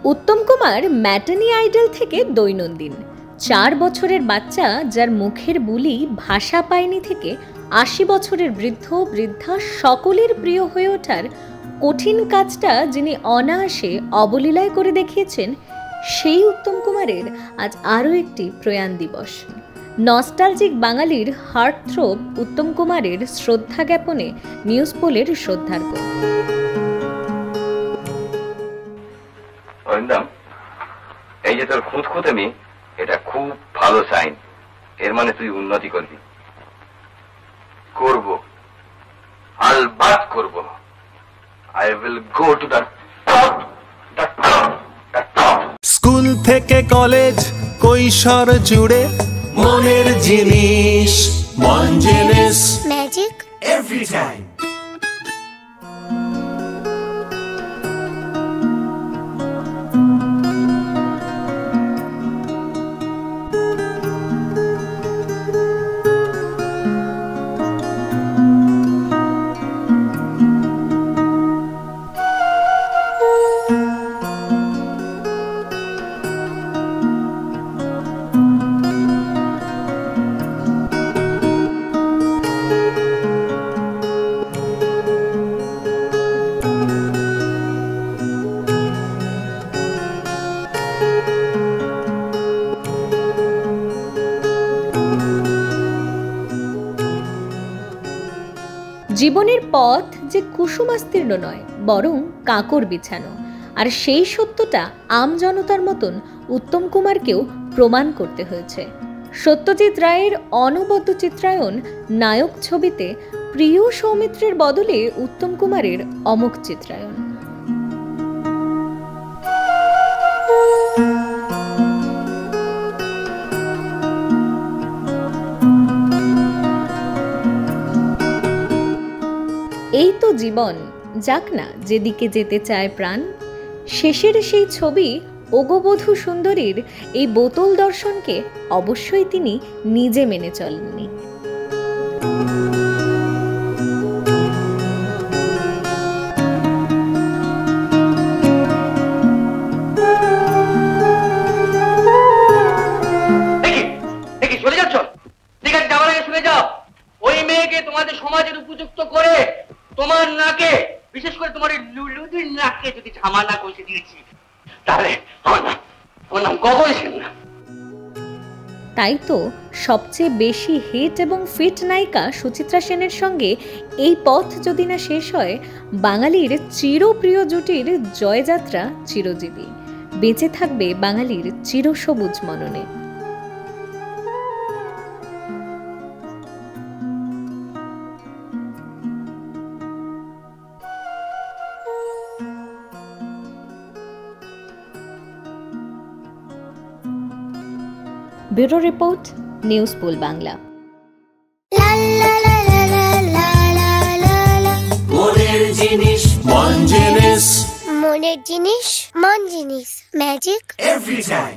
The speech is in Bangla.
উত্তম কুমার ম্যাটার্নি আইডল থেকে দৈনন্দিন 4 বছরের বাচ্চা যার মুখের বুলি ভাষা পায়নি থেকে 80 বছরের বৃদ্ধ বৃদ্ধা সকলের প্রিয় হয়ে ওঠার কঠিন কাজটা যিনি অনায়াসে অবলীলায় করে দেখিয়েছেন, সেই উত্তম কুমারের আজ আরও একটি প্রয়াণ দিবস। নস্টালজিক বাঙালির হার্টথ্রোব উত্তম কুমারের শ্রদ্ধা জ্ঞাপনে নিউজ পোলের শ্রদ্ধার্ঘ্য। এই যে তোর খুঁতখুঁতেমি, এটা খুব ভালো সাইন। এর মানে তুই উন্নতি করবি। করব, আলবাত করব। I will go to the top. School থেকে কলেজ কৈশোর জুড়ে মনের জিনিস, মন জিনিস ম্যাজিক এভরি টাইম। জীবনের পথ যে কুসুমাস্তীর্ণ নয়, বরং কাঁকর বিছানো, আর সেই সত্যটা আমজনতার মতন উত্তম কুমারকেও প্রমাণ করতে হয়েছে। সত্যজিৎ রায়ের অনবদ্য চিত্রায়ন নায়ক ছবিতে প্রিয় সৌমিত্রের বদলে উত্তম কুমারের অমোঘ চিত্রায়ন। এই তো জীবন, যাক না যেদিকে যেতে চায় প্রাণ। শেষের সেই ছবি ওগোবধূ সুন্দরীর এই বোতল দর্শনকে অবশ্যই তিনি নিজে মেনে চলেননি। চলে যাচ্ছ? ঠিক আছে, যাওয়ার আগে শুনে যাও, ওই মেয়েকে তোমাদের সমাজের উপযুক্ত করে তোমার নাকে, বিশেষ করে তোমার লুলুদির নাকে যদি ঝামা না কষে দিয়েছি, তাহলে আমার নাম গগন সেন না। তাই তো সবচেয়ে বেশি হিট এবং ফিট নায়িকা সুচিত্রা সেনের সঙ্গে এই পথ যদি না শেষ হয়, বাঙালির চিরপ্রিয় জুটির জয়যাত্রা চিরজীবী, বেঁচে থাকবে বাঙালির চিরসবুজ মননে। Bureau report, news pole Bangla. মনের জিনিস, মন জিনিস, মনের জিনিস মন জিনিস ম্যাজিক এভরি টাইম।